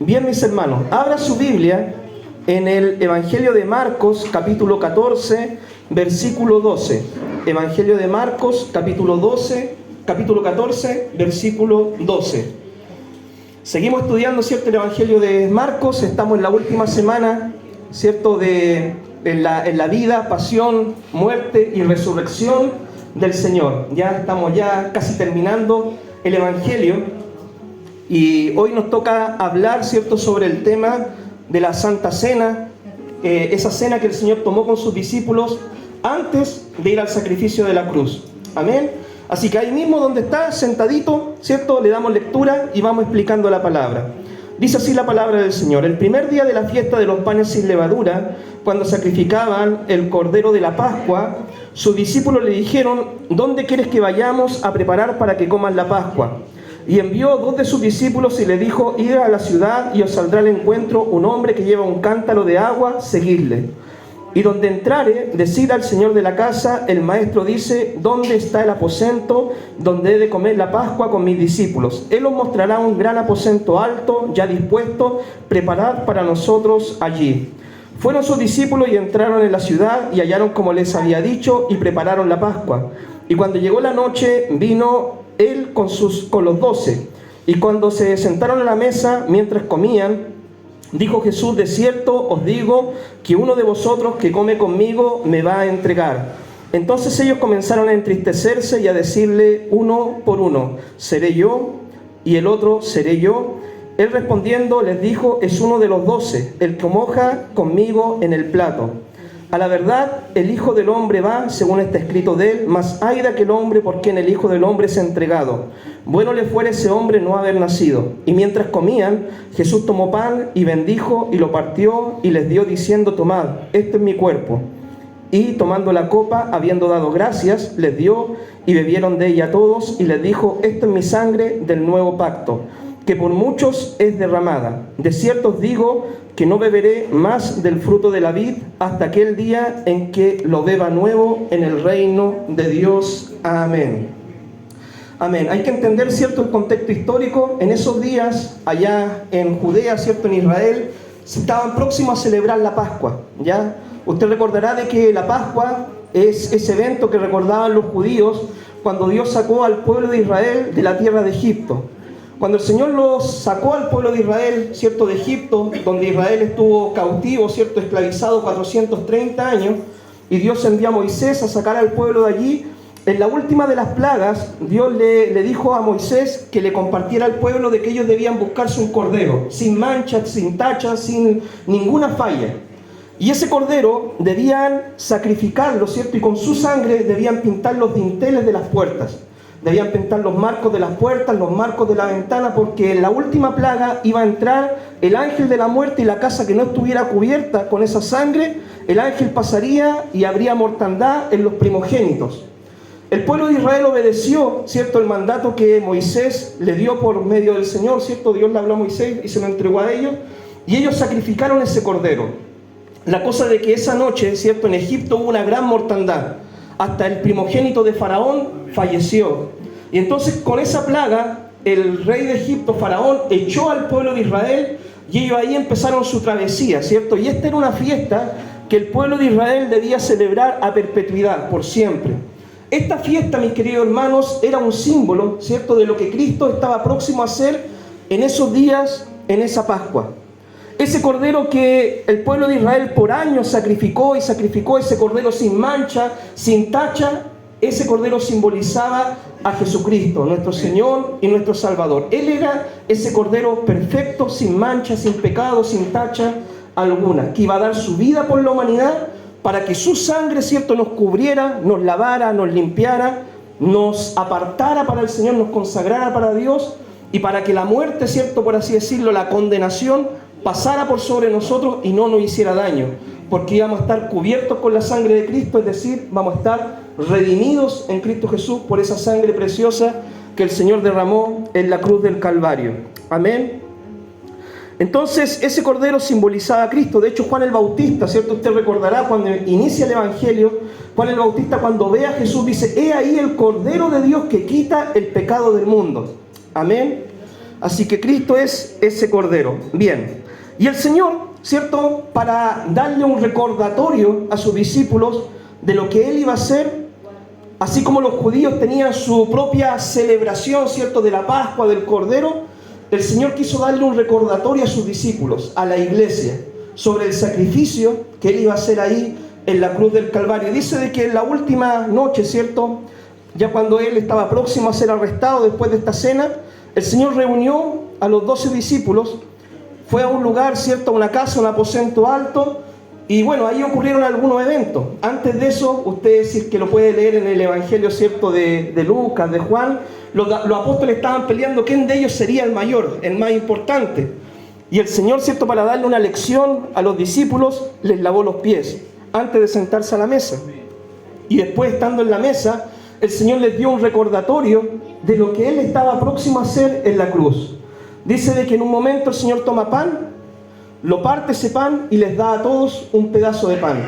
Bien, mis hermanos, abra su Biblia en el Evangelio de Marcos, capítulo 14, versículo 12. Evangelio de Marcos, capítulo 14, versículo 12. Seguimos estudiando, ¿cierto?, el Evangelio de Marcos. Estamos en la última semana, ¿cierto?, en la vida, pasión, muerte y resurrección del Señor. Ya estamos casi terminando el Evangelio. Y hoy nos toca hablar, ¿cierto?, sobre el tema de la Santa Cena, esa cena que el Señor tomó con sus discípulos antes de ir al sacrificio de la cruz. Amén. Así que ahí mismo donde está, sentadito, ¿cierto?, le damos lectura y vamos explicando la palabra. Dice así la palabra del Señor: el primer día de la fiesta de los panes sin levadura, cuando sacrificaban el cordero de la Pascua, sus discípulos le dijeron: ¿dónde quieres que vayamos a preparar para que coman la Pascua? Y envió 2 de sus discípulos y le dijo: id a la ciudad y os saldrá al encuentro un hombre que lleva un cántaro de agua, seguidle. Y donde entrare, decid al señor de la casa: el maestro dice, ¿dónde está el aposento donde he de comer la Pascua con mis discípulos? Él os mostrará un gran aposento alto, ya dispuesto, preparad para nosotros allí. Fueron sus discípulos y entraron en la ciudad y hallaron como les había dicho y prepararon la Pascua. Y cuando llegó la noche, vino él con los 12, y cuando se sentaron a la mesa, mientras comían, dijo Jesús: de cierto os digo que uno de vosotros que come conmigo me va a entregar. Entonces ellos comenzaron a entristecerse y a decirle uno por uno: seré yo, y el otro: seré yo. Él respondiendo les dijo: es uno de los 12, el que moja conmigo en el plato. A la verdad, el Hijo del Hombre va, según está escrito de él, mas ay de aquel hombre por quien el Hijo del Hombre es entregado. Bueno le fuera ese hombre no haber nacido. Y mientras comían, Jesús tomó pan y bendijo y lo partió y les dio diciendo: tomad, este es mi cuerpo. Y tomando la copa, habiendo dado gracias, les dio y bebieron de ella todos, y les dijo: esto es mi sangre del nuevo pacto, que por muchos es derramada. De cierto os digo que no beberé más del fruto de la vid hasta aquel día en que lo beba nuevo en el reino de Dios. Amén. Amén. Hay que entender, ¿cierto?, el contexto histórico. En esos días, allá en Judea, ¿cierto?, en Israel, se estaban próximos a celebrar la Pascua, ¿ya? Usted recordará de que la Pascua es ese evento que recordaban los judíos cuando Dios sacó al pueblo de Israel de la tierra de Egipto. Cuando el Señor los sacó al pueblo de Israel, ¿cierto?, de Egipto, donde Israel estuvo cautivo, ¿cierto?, esclavizado 430 años, y Dios envió a Moisés a sacar al pueblo de allí. En la última de las plagas, Dios le dijo a Moisés que le compartiera al pueblo de que ellos debían buscarse un cordero, sin manchas, sin tachas, sin ninguna falla. Y ese cordero debían sacrificarlo, ¿cierto?, y con su sangre debían pintar los dinteles de las puertas. Debían pintar los marcos de las puertas, los marcos de la ventana, porque en la última plaga iba a entrar el ángel de la muerte, y la casa que no estuviera cubierta con esa sangre, el ángel pasaría y habría mortandad en los primogénitos. El pueblo de Israel obedeció, ¿cierto?, el mandato que Moisés le dio por medio del Señor, ¿cierto? Dios le habló a Moisés y se lo entregó a ellos, y ellos sacrificaron ese cordero. La cosa de que esa noche, ¿cierto?, en Egipto hubo una gran mortandad. Hasta el primogénito de Faraón falleció. Y entonces con esa plaga, el rey de Egipto, Faraón, echó al pueblo de Israel, y ellos ahí empezaron su travesía, ¿cierto? Y esta era una fiesta que el pueblo de Israel debía celebrar a perpetuidad, por siempre. Esta fiesta, mis queridos hermanos, era un símbolo, ¿cierto?, de lo que Cristo estaba próximo a hacer en esos días, en esa Pascua. Ese cordero que el pueblo de Israel por años sacrificó, y sacrificó ese cordero sin mancha, sin tacha, ese cordero simbolizaba a Jesucristo, nuestro Señor y nuestro Salvador. Él era ese cordero perfecto, sin mancha, sin pecado, sin tacha alguna, que iba a dar su vida por la humanidad para que su sangre, ¿cierto?, nos cubriera, nos lavara, nos limpiara, nos apartara para el Señor, nos consagrara para Dios, y para que la muerte, ¿cierto?, por así decirlo, la condenación, pasara por sobre nosotros y no nos hiciera daño, porque íbamos a estar cubiertos con la sangre de Cristo, es decir, vamos a estar redimidos en Cristo Jesús por esa sangre preciosa que el Señor derramó en la cruz del Calvario. Amén. Entonces, ese cordero simbolizaba a Cristo. De hecho, Juan el Bautista, ¿cierto?, usted recordará cuando inicia el Evangelio, Juan el Bautista, cuando ve a Jesús, dice: he ahí el Cordero de Dios que quita el pecado del mundo. Amén. Así que Cristo es ese Cordero. Bien. Y el Señor, ¿cierto?, para darle un recordatorio a sus discípulos de lo que Él iba a hacer, así como los judíos tenían su propia celebración, ¿cierto?, de la Pascua, del Cordero, el Señor quiso darle un recordatorio a sus discípulos, a la iglesia, sobre el sacrificio que Él iba a hacer ahí en la cruz del Calvario. Dice de que en la última noche, ¿cierto?, ya cuando Él estaba próximo a ser arrestado después de esta cena, el Señor reunió a los 12 discípulos, fue a un lugar, ¿cierto?, a una casa, un aposento alto, y bueno, ahí ocurrieron algunos eventos. Antes de eso, ustedes, si es que lo pueden leer en el Evangelio, ¿cierto?, de Lucas, de Juan, los apóstoles estaban peleando quién de ellos sería el mayor, el más importante. Y el Señor, ¿cierto?, para darle una lección a los discípulos, les lavó los pies antes de sentarse a la mesa. Y después, estando en la mesa, el Señor les dio un recordatorio de lo que Él estaba próximo a hacer en la cruz. Dice de que en un momento el Señor toma pan, lo parte ese pan y les da a todos un pedazo de pan.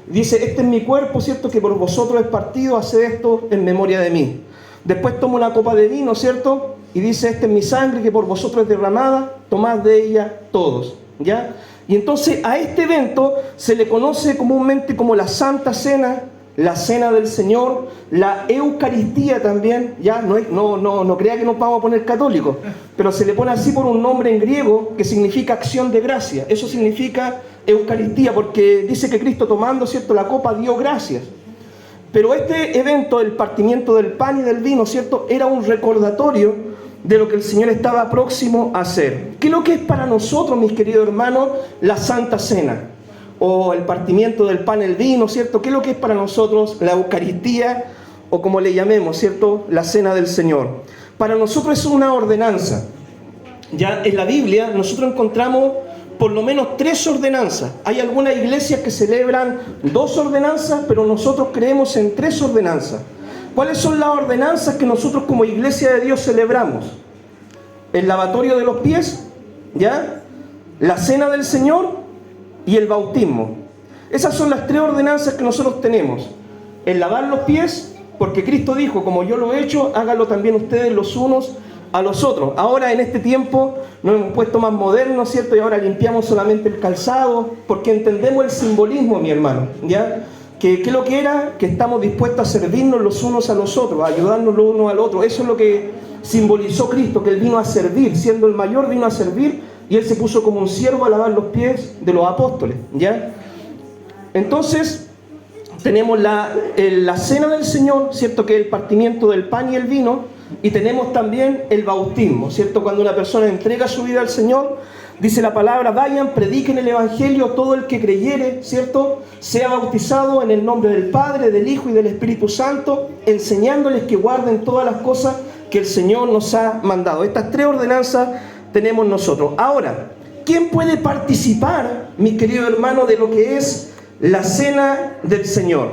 Dice, este es mi cuerpo, ¿cierto?, que por vosotros es partido, haced esto en memoria de mí. Después toma una copa de vino, ¿cierto?, y dice, esta es mi sangre que por vosotros es derramada, tomad de ella todos, ¿ya? Y entonces a este evento se le conoce comúnmente como la Santa Cena, la Cena del Señor, la Eucaristía también, ya no crea que nos vamos a poner católicos, pero se le pone así por un nombre en griego que significa acción de gracia. Eso significa Eucaristía, porque dice que Cristo tomando, ¿cierto?, la copa dio gracias. Pero este evento, el partimiento del pan y del vino, ¿cierto?, era un recordatorio de lo que el Señor estaba próximo a hacer. ¿Qué es lo que es para nosotros, mis queridos hermanos, la Santa Cena? O el partimiento del pan y el vino, ¿cierto? ¿Qué es lo que es para nosotros la Eucaristía? O como le llamemos, ¿cierto?, la Cena del Señor. Para nosotros es una ordenanza. Ya en la Biblia nosotros encontramos por lo menos 3 ordenanzas. Hay algunas iglesias que celebran 2 ordenanzas, pero nosotros creemos en 3 ordenanzas. ¿Cuáles son las ordenanzas que nosotros como iglesia de Dios celebramos? El lavatorio de los pies, ¿ya?, la Cena del Señor y el bautismo. Esas son las 3 ordenanzas que nosotros tenemos. El lavar los pies, porque Cristo dijo, como yo lo he hecho, háganlo también ustedes los unos a los otros. Ahora en este tiempo nos hemos puesto más modernos, ¿cierto? Y ahora limpiamos solamente el calzado, porque entendemos el simbolismo, mi hermano, ¿ya? Que lo que era, que estamos dispuestos a servirnos los unos a los otros, a ayudarnos los unos al otro. Eso es lo que simbolizó Cristo, que Él vino a servir, siendo el mayor vino a servir, y Él se puso como un siervo a lavar los pies de los apóstoles, ¿ya? Entonces, tenemos la Cena del Señor, ¿cierto?, que es el partimiento del pan y el vino, y tenemos también el bautismo, ¿cierto?, cuando una persona entrega su vida al Señor. Dice la palabra, vayan, prediquen el Evangelio, todo el que creyere, ¿cierto?, sea bautizado en el nombre del Padre, del Hijo y del Espíritu Santo, enseñándoles que guarden todas las cosas que el Señor nos ha mandado. Estas 3 ordenanzas tenemos nosotros. Ahora, ¿quién puede participar, mis queridos hermanos, de lo que es la Cena del Señor?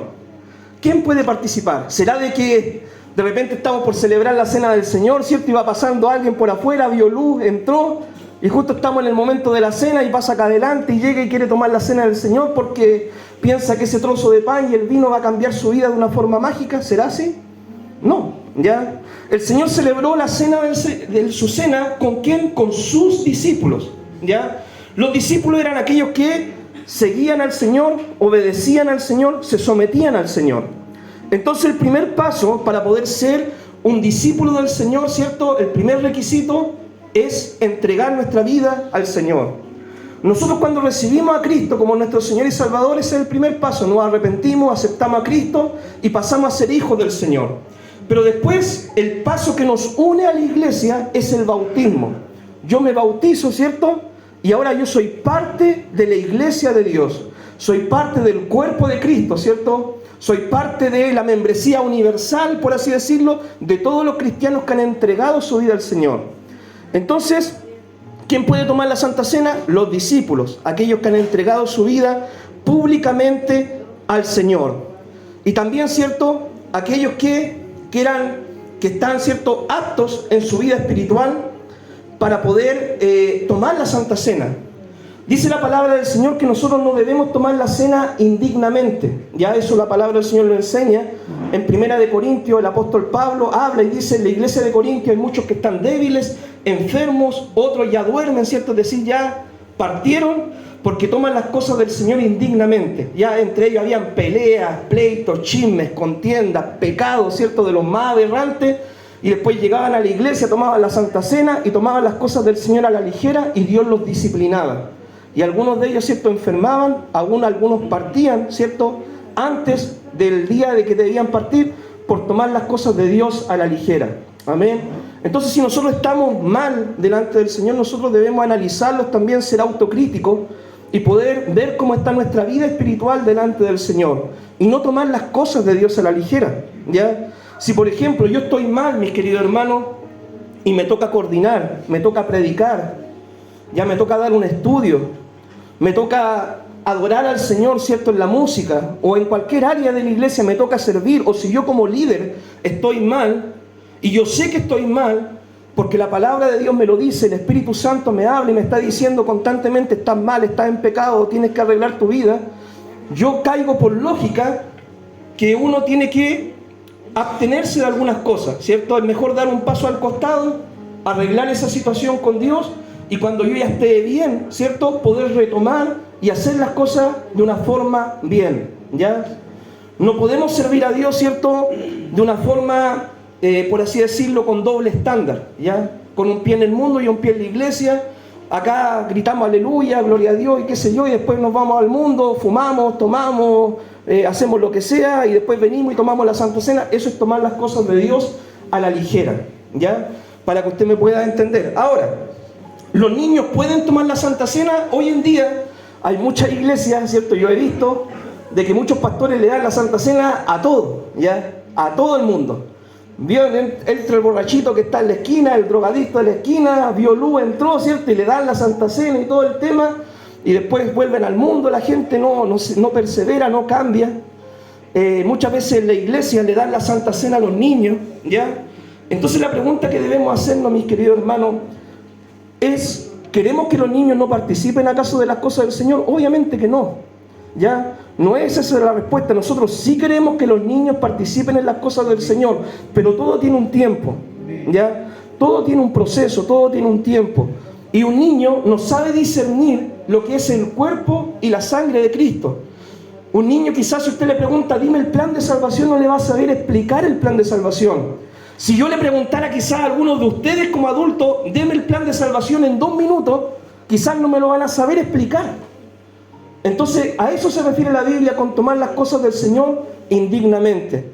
¿Quién puede participar? ¿Será de que de repente estamos por celebrar la Cena del Señor, ¿cierto?, y va pasando alguien por afuera, vio luz, entró, y justo estamos en el momento de la cena y pasa acá adelante y llega y quiere tomar la Cena del Señor porque piensa que ese trozo de pan y el vino va a cambiar su vida de una forma mágica? ¿Será así? No, ¿ya? El Señor celebró la cena de su cena, ¿con quién? Con sus discípulos, ¿ya? Los discípulos eran aquellos que seguían al Señor, obedecían al Señor, se sometían al Señor. Entonces el primer paso para poder ser un discípulo del Señor, ¿cierto?, el primer requisito es entregar nuestra vida al Señor. Nosotros cuando recibimos a Cristo como nuestro Señor y Salvador, ese es el primer paso. Nos arrepentimos, aceptamos a Cristo y pasamos a ser hijos del Señor. Pero después el paso que nos une a la iglesia es el bautismo. Yo me bautizo, ¿cierto?, y ahora yo soy parte de la iglesia de Dios. Soy parte del cuerpo de Cristo, ¿cierto? Soy parte de la membresía universal, por así decirlo, de todos los cristianos que han entregado su vida al Señor. Entonces, ¿quién puede tomar la Santa Cena? Los discípulos, aquellos que han entregado su vida públicamente al Señor. Y también, ¿cierto?, aquellos que están, ¿cierto?, aptos en su vida espiritual para poder tomar la Santa Cena. Dice la palabra del Señor que nosotros no debemos tomar la cena indignamente. Ya eso la palabra del Señor lo enseña. En 1 Corintios el apóstol Pablo habla y dice, en la iglesia de Corintios hay muchos que están débiles, enfermos, otros ya duermen, ¿cierto? Es decir, ya partieron porque toman las cosas del Señor indignamente. Ya entre ellos habían peleas, pleitos, chismes, contiendas, pecados, ¿cierto? De los más aberrantes. Y después llegaban a la iglesia, tomaban la Santa Cena y tomaban las cosas del Señor a la ligera y Dios los disciplinaba. Y algunos de ellos, ¿cierto?, enfermaban, aún algunos partían, ¿cierto?, antes del día de que debían partir por tomar las cosas de Dios a la ligera. Amén. Entonces, si nosotros estamos mal delante del Señor, nosotros debemos analizarlos también, ser autocríticos y poder ver cómo está nuestra vida espiritual delante del Señor y no tomar las cosas de Dios a la ligera, ¿ya? Si, por ejemplo, yo estoy mal, mis queridos hermanos, y me toca coordinar, me toca predicar, ya me toca dar un estudio, me toca adorar al Señor, ¿cierto?, en la música, o en cualquier área de la iglesia me toca servir, o si yo como líder estoy mal, y yo sé que estoy mal, porque la palabra de Dios me lo dice, el Espíritu Santo me habla y me está diciendo constantemente, estás mal, estás en pecado, tienes que arreglar tu vida, yo caigo por lógica que uno tiene que abstenerse de algunas cosas, ¿cierto? Es mejor dar un paso al costado, arreglar esa situación con Dios, y cuando yo ya esté bien, ¿cierto?, poder retomar y hacer las cosas de una forma bien, ¿ya? No podemos servir a Dios, ¿cierto?, de una forma, por así decirlo, con doble estándar, ¿ya? Con un pie en el mundo y un pie en la iglesia. Acá gritamos aleluya, gloria a Dios y qué sé yo, y después nos vamos al mundo, fumamos, tomamos, hacemos lo que sea, y después venimos y tomamos la Santa Cena. Eso es tomar las cosas de Dios a la ligera, ¿ya? Para que usted me pueda entender. Ahora, ¿los niños pueden tomar la Santa Cena? Hoy en día hay muchas iglesias, ¿cierto? Yo he visto de que muchos pastores le dan la Santa Cena a todo, ¿ya? A todo el mundo. Vio entre el borrachito que está en la esquina, el drogadicto de la esquina, vio luz, entró, ¿cierto? Y le dan la Santa Cena y todo el tema, y después vuelven al mundo, la gente no persevera, no cambia. Muchas veces en la iglesia le dan la Santa Cena a los niños, ¿ya? Entonces la pregunta que debemos hacernos, mis queridos hermanos, es, ¿queremos que los niños no participen acaso de las cosas del Señor? Obviamente que no, ¿ya? No es esa la respuesta. Nosotros sí queremos que los niños participen en las cosas del Señor, pero todo tiene un tiempo, ¿ya? Todo tiene un proceso, todo tiene un tiempo. Y un niño no sabe discernir lo que es el cuerpo y la sangre de Cristo. Un niño, quizás si usted le pregunta, dime el plan de salvación, no le va a saber explicar el plan de salvación. Si yo le preguntara quizás a algunos de ustedes como adultos, deme el plan de salvación en 2 minutos, quizás no me lo van a saber explicar. Entonces, a eso se refiere la Biblia con tomar las cosas del Señor indignamente.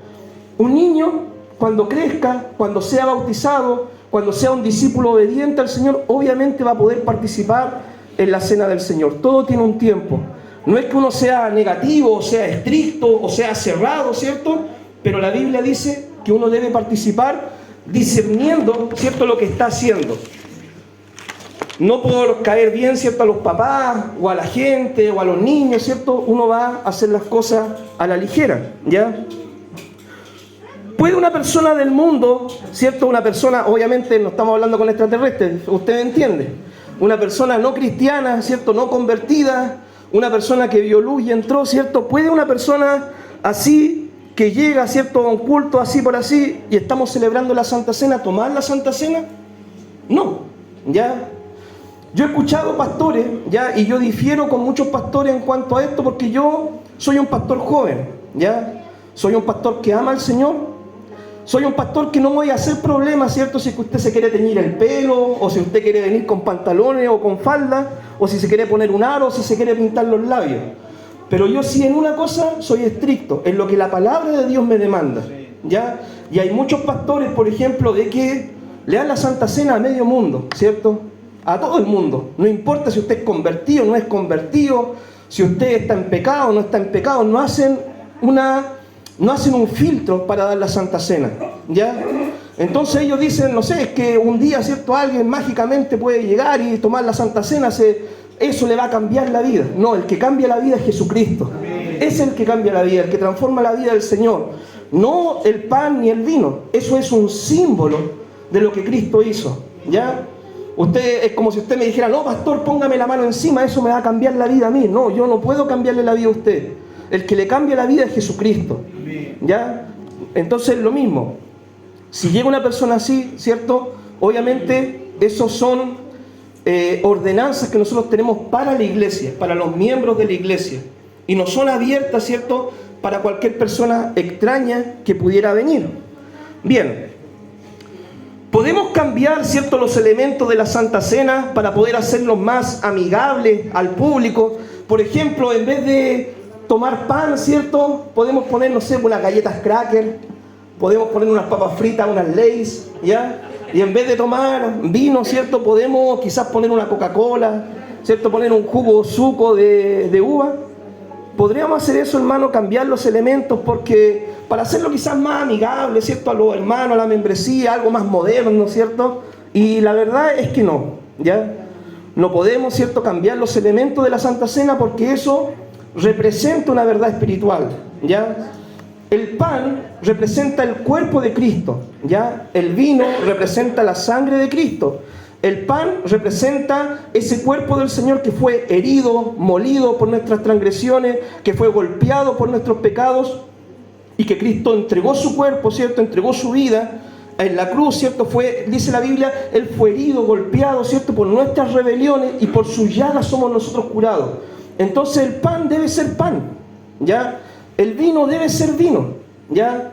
Un niño, cuando crezca, cuando sea bautizado, cuando sea un discípulo obediente al Señor, obviamente va a poder participar en la cena del Señor. Todo tiene un tiempo. No es que uno sea negativo, o sea estricto, o sea cerrado, ¿cierto? Pero la Biblia dice que uno debe participar discerniendo, ¿cierto?, lo que está haciendo. No por caer bien, ¿cierto?, a los papás, o a la gente, o a los niños, ¿cierto? Uno va a hacer las cosas a la ligera, ¿ya? ¿Puede una persona del mundo, ¿cierto? Una persona, obviamente no estamos hablando con extraterrestres, usted entiende. Una persona no cristiana, ¿cierto?, no convertida, una persona que vio luz y entró, ¿cierto? ¿Puede una persona así, que llega, ¿cierto?, a un culto así por así, y estamos celebrando la Santa Cena, tomar la Santa Cena? No, ¿ya? Yo he escuchado pastores, ¿ya? Y yo difiero con muchos pastores en cuanto a esto, porque yo soy un pastor joven, ¿ya? Soy un pastor que ama al Señor, soy un pastor que no voy a hacer problemas, ¿cierto? Si usted se quiere teñir el pelo, o si usted quiere venir con pantalones o con falda, o si se quiere poner un aro, o si se quiere pintar los labios. Pero yo sí en una cosa soy estricto, en lo que la palabra de Dios me demanda, ¿ya? Y hay muchos pastores, por ejemplo, de que le dan la Santa Cena a medio mundo, ¿cierto? A todo el mundo. No importa si usted es convertido o no es convertido, si usted está en pecado o no está en pecado, no hacen un filtro para dar la Santa Cena, ¿ya? Entonces ellos dicen, no sé, es que un día, ¿cierto?, alguien mágicamente puede llegar y tomar la Santa Cena, eso le va a cambiar la vida. No, el que cambia la vida es Jesucristo. Es el que cambia la vida, el que transforma la vida del Señor. No el pan ni el vino. Eso es un símbolo de lo que Cristo hizo, ¿ya? Usted, es como si usted me dijera, no, pastor, póngame la mano encima, eso me va a cambiar la vida a mí. No, yo no puedo cambiarle la vida a usted. El que le cambia la vida es Jesucristo, ¿ya? Entonces, lo mismo. Si llega una persona así, ¿cierto? Obviamente esos son ordenanzas que nosotros tenemos para la iglesia, para los miembros de la iglesia. Y no son abiertas, ¿cierto?, para cualquier persona extraña que pudiera venir. Bien, podemos cambiar, ¿cierto?, los elementos de la Santa Cena para poder hacerlos más amigables al público. Por ejemplo, en vez de tomar pan, ¿cierto?, podemos poner, no sé, unas galletas cracker, podemos poner unas papas fritas, unas Lay's, ¿ya? Y en vez de tomar vino, ¿cierto?, podemos quizás poner una Coca-Cola, ¿cierto?, poner un jugo o suco de uva. Podríamos hacer eso, hermano, cambiar los elementos, porque para hacerlo quizás más amigable, ¿cierto?, a los hermanos, a la membresía, algo más moderno, ¿cierto? Y la verdad es que no, ¿ya? No podemos, ¿cierto?, cambiar los elementos de la Santa Cena, porque eso representa una verdad espiritual, ¿ya? El pan representa el cuerpo de Cristo, ¿ya? El vino representa la sangre de Cristo. El pan representa ese cuerpo del Señor que fue herido, molido por nuestras transgresiones, que fue golpeado por nuestros pecados y que Cristo entregó su cuerpo, ¿cierto? Entregó su vida en la cruz, ¿cierto? Dice la Biblia, Él fue herido, golpeado, ¿cierto?, por nuestras rebeliones y por sus llagas somos nosotros curados. Entonces el pan debe ser pan, ¿ya? El vino debe ser vino, ¿ya?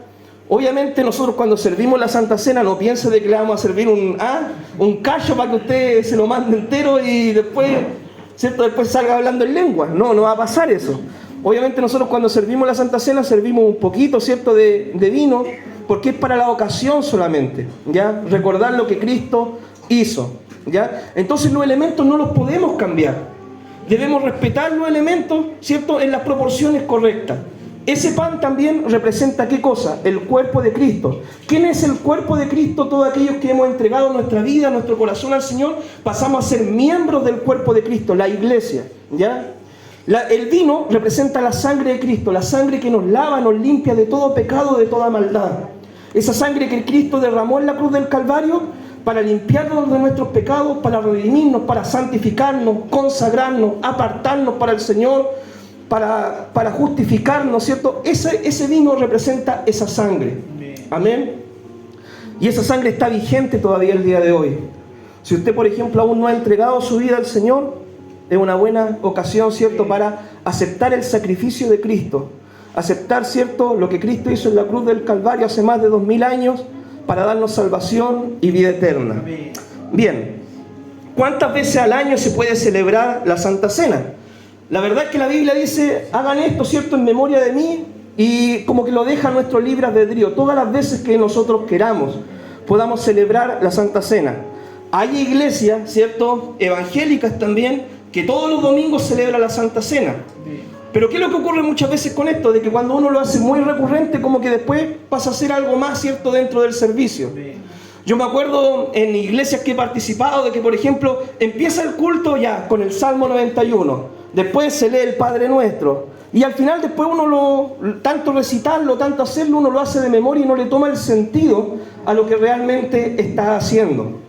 Obviamente nosotros cuando servimos la Santa Cena no piense de que le vamos a servir un callo para que usted se lo mande entero y después, ¿cierto?, después salga hablando en lengua. No va a pasar eso. Obviamente nosotros cuando servimos la Santa Cena servimos un poquito, ¿cierto?, de vino, porque es para la ocasión solamente, ¿ya? Recordar lo que Cristo hizo, ¿ya? Entonces los elementos no los podemos cambiar. Debemos respetar los elementos, ¿cierto?, en las proporciones correctas. Ese pan también representa ¿qué cosa? El cuerpo de Cristo. ¿Quién es el cuerpo de Cristo? Todos aquellos que hemos entregado nuestra vida, nuestro corazón al Señor, pasamos a ser miembros del cuerpo de Cristo, la iglesia, ¿ya? El vino representa la sangre de Cristo, la sangre que nos lava, nos limpia de todo pecado, de toda maldad. Esa sangre que Cristo derramó en la cruz del Calvario para limpiarnos de nuestros pecados, para redimirnos, para santificarnos, consagrarnos, apartarnos para el Señor, para justificarnos, ¿cierto? Ese vino representa esa sangre. Amén. Y esa sangre está vigente todavía el día de hoy. Si usted, por ejemplo, aún no ha entregado su vida al Señor, es una buena ocasión, ¿cierto?, para aceptar el sacrificio de Cristo. Aceptar, ¿cierto?, lo que Cristo hizo en la cruz del Calvario hace más de 2000 años para darnos salvación y vida eterna. Bien, ¿cuántas veces al año se puede celebrar la Santa Cena? La verdad es que la Biblia dice, hagan esto, ¿cierto?, en memoria de mí, y como que lo deja a nuestro libre albedrío. Todas las veces que nosotros queramos, podamos celebrar la Santa Cena. Hay iglesias, ¿cierto?, evangélicas también, que todos los domingos celebran la Santa Cena. Pero ¿qué es lo que ocurre muchas veces con esto? De que cuando uno lo hace muy recurrente, como que después pasa a ser algo más, ¿cierto?, dentro del servicio. Yo me acuerdo en iglesias que he participado de que, por ejemplo, empieza el culto ya con el Salmo 91. Después se lee el Padre Nuestro. Y al final después uno tanto recitarlo, tanto hacerlo, uno lo hace de memoria y no le toma el sentido a lo que realmente está haciendo.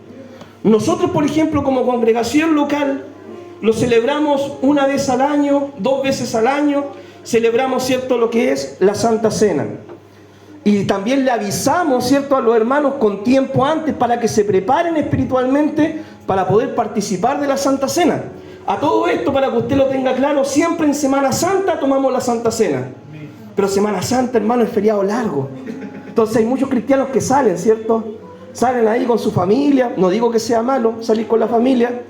Nosotros, por ejemplo, como congregación local, lo celebramos una vez al año, 2 veces al año, celebramos, ¿cierto?, lo que es la Santa Cena. Y también le avisamos, ¿cierto?, a los hermanos con tiempo antes para que se preparen espiritualmente para poder participar de la Santa Cena. A todo esto, para que usted lo tenga claro, siempre en Semana Santa tomamos la Santa Cena. Pero Semana Santa, hermano, es feriado largo. Entonces hay muchos cristianos que salen, ¿cierto? Salen ahí con su familia. No digo que sea malo salir con la familia,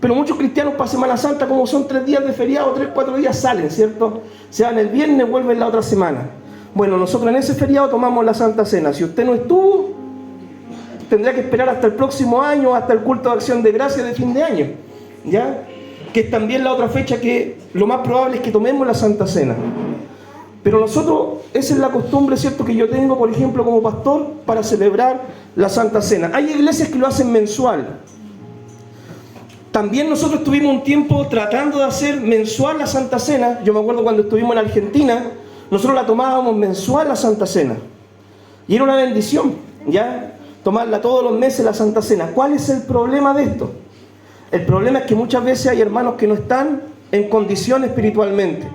pero muchos cristianos para Semana Santa, como son 3 días de feriado, 3, 4 días, salen, ¿cierto? Se van el viernes, vuelven la otra semana. Bueno, nosotros en ese feriado tomamos la Santa Cena. Si usted no estuvo, tendrá que esperar hasta el próximo año, hasta el culto de acción de gracias de fin de año, ¿ya? Que es también la otra fecha que lo más probable es que tomemos la Santa Cena. Pero nosotros, esa es la costumbre, ¿cierto?, que yo tengo, por ejemplo, como pastor, para celebrar la Santa Cena. Hay iglesias que lo hacen mensual. También nosotros estuvimos un tiempo tratando de hacer mensual la Santa Cena. Yo me acuerdo cuando estuvimos en Argentina, nosotros la tomábamos mensual la Santa Cena. Y era una bendición, ¿ya? Tomarla todos los meses la Santa Cena. ¿Cuál es el problema de esto? El problema es que muchas veces hay hermanos que no están en condición espiritualmente.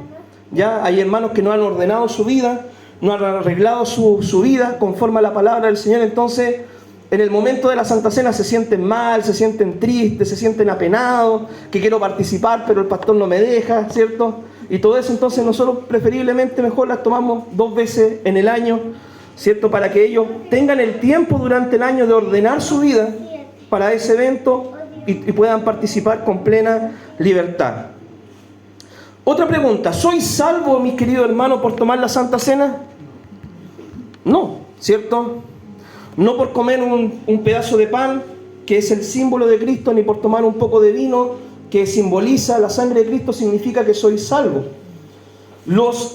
Ya hay hermanos que no han ordenado su vida, no han arreglado su vida conforme a la palabra del Señor. Entonces en el momento de la Santa Cena se sienten mal, se sienten tristes, se sienten apenados, que quiero participar pero el pastor no me deja, ¿cierto? Y todo eso, entonces nosotros preferiblemente mejor las tomamos 2 veces en el año, ¿cierto? Para que ellos tengan el tiempo durante el año de ordenar su vida para ese evento y puedan participar con plena libertad. Otra pregunta, ¿soy salvo, mis queridos hermanos, por tomar la Santa Cena? No, ¿cierto? No por comer un pedazo de pan, que es el símbolo de Cristo, ni por tomar un poco de vino, que simboliza la sangre de Cristo, significa que soy salvo.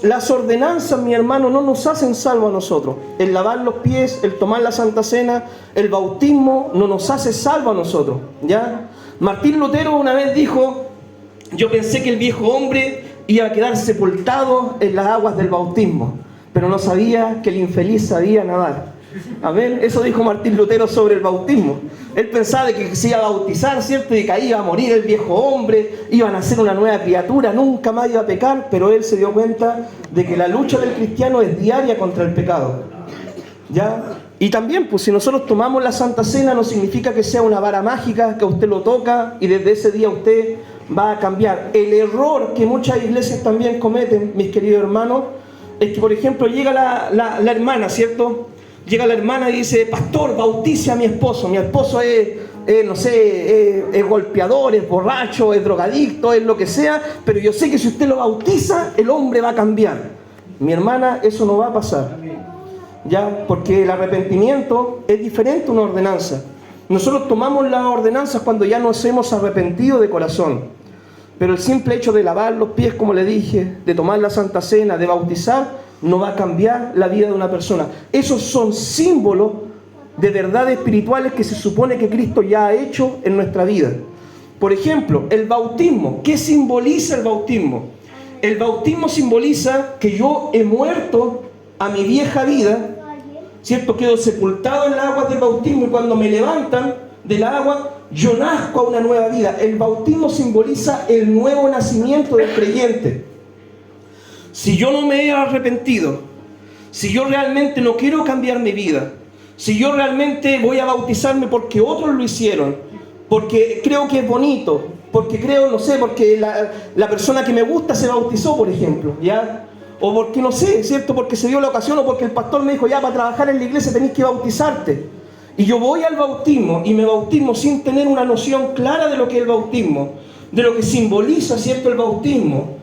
Las ordenanzas, mi hermano, no nos hacen salvo a nosotros. El lavar los pies, el tomar la Santa Cena, el bautismo, no nos hace salvo a nosotros, ¿ya? Martín Lutero una vez dijo: yo pensé que el viejo hombre iba a quedar sepultado en las aguas del bautismo, pero no sabía que el infeliz sabía nadar. Amén. Eso dijo Martín Lutero sobre el bautismo. Él pensaba de que se iba a bautizar, ¿cierto? Y que ahí iba a morir el viejo hombre, iban a ser una nueva criatura, nunca más iba a pecar, pero él se dio cuenta de que la lucha del cristiano es diaria contra el pecado, ¿ya? Y también, pues si nosotros tomamos la Santa Cena, no significa que sea una vara mágica, que usted lo toca y desde ese día usted va a cambiar. El error que muchas iglesias también cometen, mis queridos hermanos, es que, por ejemplo, llega la hermana, ¿cierto? Llega la hermana y dice: pastor, bautice a mi esposo. Mi esposo es golpeador, es borracho, es drogadicto, es lo que sea, pero yo sé que si usted lo bautiza, el hombre va a cambiar. Mi hermana, eso no va a pasar, ¿ya? Porque el arrepentimiento es diferente a una ordenanza. Nosotros tomamos las ordenanzas cuando ya nos hemos arrepentido de corazón, pero el simple hecho de lavar los pies, como le dije, de tomar la Santa Cena, de bautizar, no va a cambiar la vida de una persona. Esos son símbolos de verdades espirituales que se supone que Cristo ya ha hecho en nuestra vida. Por ejemplo, el bautismo. ¿Qué simboliza el bautismo? El bautismo simboliza que yo he muerto a mi vieja vida, ¿cierto? Quedo sepultado en las aguas del bautismo y cuando me levantan del agua, yo nazco a una nueva vida. El bautismo simboliza el nuevo nacimiento del creyente. Si yo no me he arrepentido, si yo realmente no quiero cambiar mi vida, si yo realmente voy a bautizarme porque otros lo hicieron, porque creo que es bonito, porque creo, no sé, porque la persona que me gusta se bautizó, por ejemplo, ¿ya? O porque, no sé, ¿cierto? Porque se dio la ocasión o porque el pastor me dijo: ya, para trabajar en la iglesia tenés que bautizarte. Y yo voy al bautismo y me bautismo sin tener una noción clara de lo que es el bautismo, de lo que simboliza, ¿cierto?, el bautismo,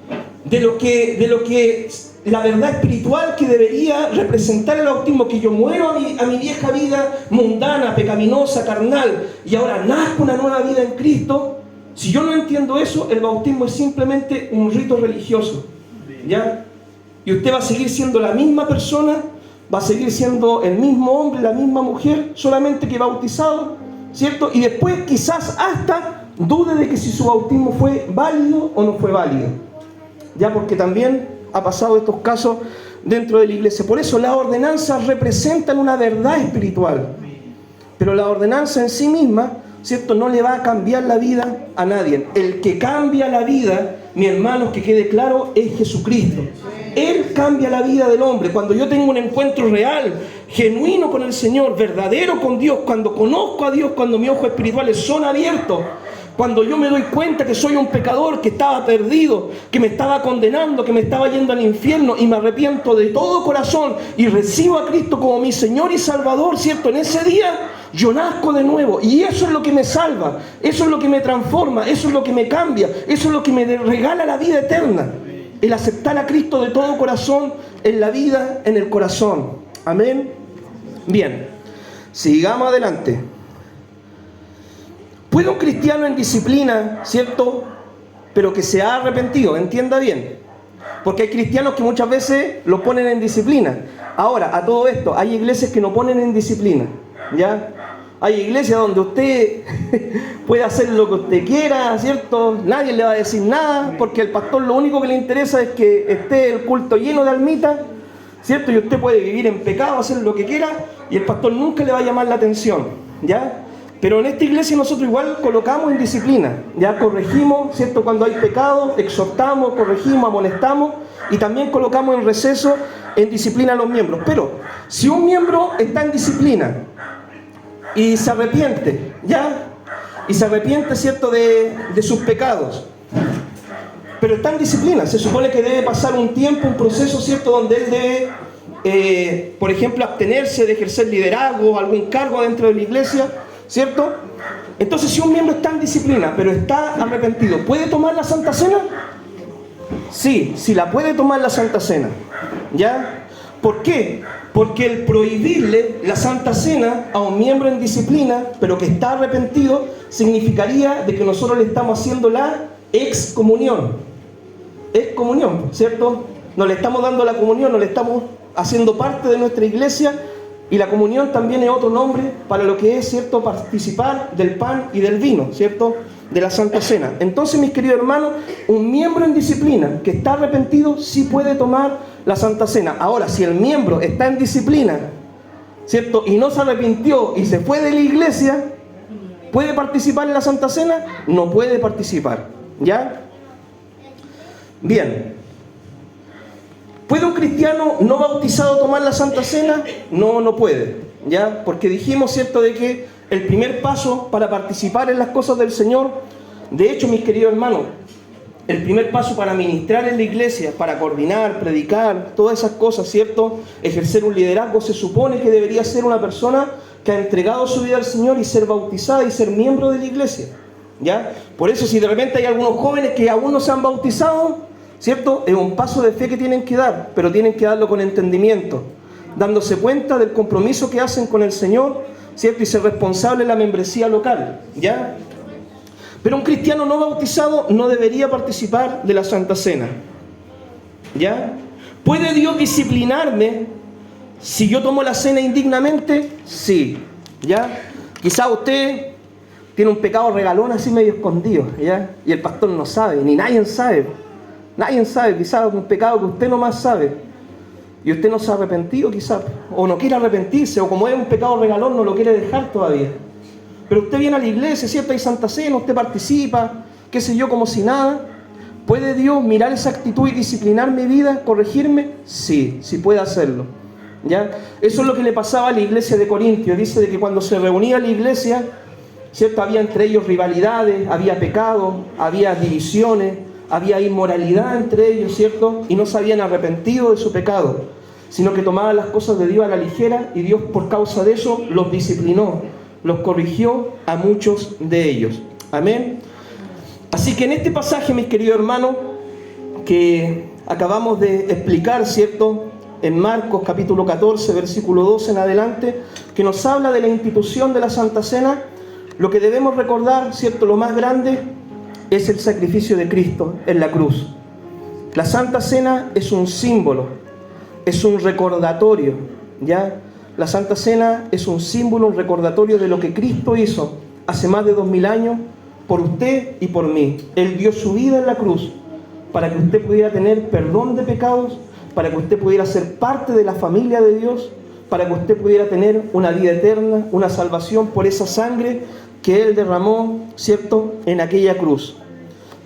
de lo que la verdad espiritual que debería representar el bautismo, que yo muero a mi vieja vida mundana, pecaminosa, carnal, y ahora nazco una nueva vida en Cristo. Si yo no entiendo eso, el bautismo es simplemente un rito religioso, ¿ya? Y usted va a seguir siendo la misma persona, va a seguir siendo el mismo hombre, la misma mujer, solamente que bautizado, ¿cierto? Y después quizás hasta dude de que si su bautismo fue válido o no fue válido, ya, porque también ha pasado estos casos dentro de la iglesia. Por eso las ordenanzas representan una verdad espiritual, pero la ordenanza en sí misma, ¿cierto?, no le va a cambiar la vida a nadie. El que cambia la vida, mi hermanos, que quede claro, es Jesucristo. Él cambia la vida del hombre. Cuando yo tengo un encuentro real, genuino con el Señor, verdadero con Dios, cuando conozco a Dios, cuando mis ojos espirituales son abiertos, cuando yo me doy cuenta que soy un pecador, que estaba perdido, que me estaba condenando, que me estaba yendo al infierno, y me arrepiento de todo corazón y recibo a Cristo como mi Señor y Salvador, ¿cierto? En ese día yo nazco de nuevo, y eso es lo que me salva, eso es lo que me transforma, eso es lo que me cambia, eso es lo que me regala la vida eterna, el aceptar a Cristo de todo corazón en la vida, en el corazón. Amén. Bien, sigamos adelante. ¿Puede un cristiano en disciplina, cierto, pero que se ha arrepentido? Entienda bien, porque hay cristianos que muchas veces lo ponen en disciplina. Ahora, a todo esto, hay iglesias que no ponen en disciplina, ¿ya? Hay iglesias donde usted puede hacer lo que usted quiera, ¿cierto? Nadie le va a decir nada, porque el pastor lo único que le interesa es que esté el culto lleno de almitas, ¿cierto? Y usted puede vivir en pecado, hacer lo que quiera, y el pastor nunca le va a llamar la atención, ¿ya? Pero en esta iglesia nosotros igual colocamos en disciplina, ya corregimos, ¿cierto?, cuando hay pecado, exhortamos, corregimos, amonestamos, y también colocamos en receso, en disciplina a los miembros. Pero si un miembro está en disciplina y se arrepiente, ¿ya? Y se arrepiente, ¿cierto?, de sus pecados. Pero está en disciplina. Se supone que debe pasar un tiempo, un proceso, ¿cierto?, donde él debe, por ejemplo, abstenerse de ejercer liderazgo, algún cargo dentro de la iglesia, ¿cierto? Entonces, si un miembro está en disciplina, pero está arrepentido, ¿puede tomar la Santa Cena? Sí, sí la puede tomar la Santa Cena, ¿ya? ¿Por qué? Porque el prohibirle la Santa Cena a un miembro en disciplina, pero que está arrepentido, significaría de que nosotros le estamos haciendo la excomunión. Excomunión, ¿cierto? No le estamos dando la comunión, no le estamos haciendo parte de nuestra iglesia, y la comunión también es otro nombre para lo que es, ¿cierto?, participar del pan y del vino, ¿cierto?, de la Santa Cena. Entonces, mis queridos hermanos, un miembro en disciplina que está arrepentido sí puede tomar la Santa Cena. Ahora, si el miembro está en disciplina, ¿cierto?, y no se arrepintió y se fue de la iglesia, ¿puede participar en la Santa Cena? No puede participar, ¿ya? Bien. ¿Puede un cristiano no bautizado tomar la Santa Cena? No, no puede, ¿ya? Porque dijimos, ¿cierto?, de que el primer paso para participar en las cosas del Señor, de hecho, mis queridos hermanos, el primer paso para ministrar en la iglesia, para coordinar, predicar, todas esas cosas, ¿cierto?, ejercer un liderazgo, se supone que debería ser una persona que ha entregado su vida al Señor y ser bautizada y ser miembro de la iglesia, ¿ya? Por eso, si de repente hay algunos jóvenes que aún no se han bautizado, ¿cierto?, es un paso de fe que tienen que dar, pero tienen que darlo con entendimiento, dándose cuenta del compromiso que hacen con el Señor, ¿cierto?, y ser responsable de la membresía local, ¿ya? Pero un cristiano no bautizado no debería participar de la Santa Cena, ¿ya? ¿Puede Dios disciplinarme si yo tomo la cena indignamente? Sí, ¿ya? Quizá usted tiene un pecado regalón así medio escondido, ¿ya? Y el pastor no sabe, ni nadie sabe. Nadie sabe, quizás un pecado que usted nomás sabe. Y usted no se ha arrepentido quizás, o no quiere arrepentirse, o como es un pecado regalón no lo quiere dejar todavía. Pero usted viene a la iglesia, ¿cierto? Hay Santa Cena, usted participa, qué sé yo, como si nada. ¿Puede Dios mirar esa actitud y disciplinar mi vida, corregirme? Sí, sí puede hacerlo, ¿ya? Eso es lo que le pasaba a la iglesia de Corintios. Dice de que cuando se reunía la iglesia, ¿cierto?, había entre ellos rivalidades, había pecado, había divisiones, había inmoralidad entre ellos, ¿cierto? Y no se habían arrepentido de su pecado, sino que tomaban las cosas de Dios a la ligera, y Dios, por causa de eso, los disciplinó, los corrigió a muchos de ellos. Amén. Así que en este pasaje, mis queridos hermanos, que acabamos de explicar, ¿cierto?, en Marcos capítulo 14, versículo 12 en adelante, que nos habla de la institución de la Santa Cena, lo que debemos recordar, ¿cierto?, lo más grande es el sacrificio de Cristo en la cruz. La Santa Cena es un símbolo, es un recordatorio, ¿ya? La Santa Cena es un símbolo, un recordatorio de lo que Cristo hizo hace más de 2000 años por usted y por mí. Él dio su vida en la cruz para que usted pudiera tener perdón de pecados, para que usted pudiera ser parte de la familia de Dios, para que usted pudiera tener una vida eterna, una salvación por esa sangre que Él derramó, ¿cierto?, en aquella cruz,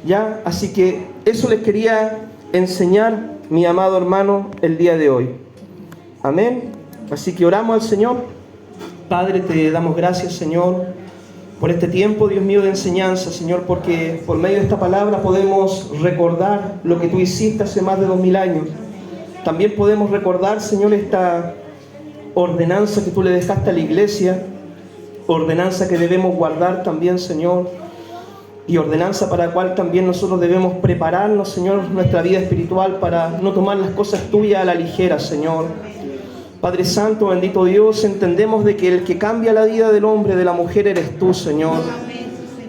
¿ya? Así que eso les quería enseñar, mi amado hermano, el día de hoy. Amén. Así que oramos al Señor. Padre, te damos gracias, Señor, por este tiempo, Dios mío, de enseñanza, Señor, porque por medio de esta palabra podemos recordar lo que tú hiciste hace más de 2000 años. También podemos recordar, Señor, esta ordenanza que tú le dejaste a la iglesia, ordenanza que debemos guardar también, Señor, y ordenanza para la cual también nosotros debemos prepararnos, Señor, nuestra vida espiritual para no tomar las cosas tuyas a la ligera, Señor. Padre Santo, bendito Dios, entendemos de que el que cambia la vida del hombre, de la mujer, eres tú, Señor.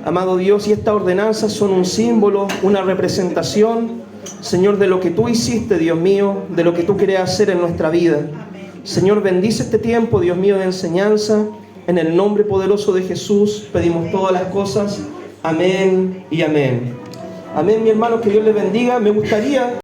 Amado Dios, y estas ordenanzas son un símbolo, una representación, Señor, de lo que tú hiciste, Dios mío, de lo que tú quieres hacer en nuestra vida. Señor, bendice este tiempo, Dios mío, de enseñanza. En el nombre poderoso de Jesús pedimos todas las cosas. Amén y amén. Amén, mi hermano, que Dios les bendiga. Me gustaría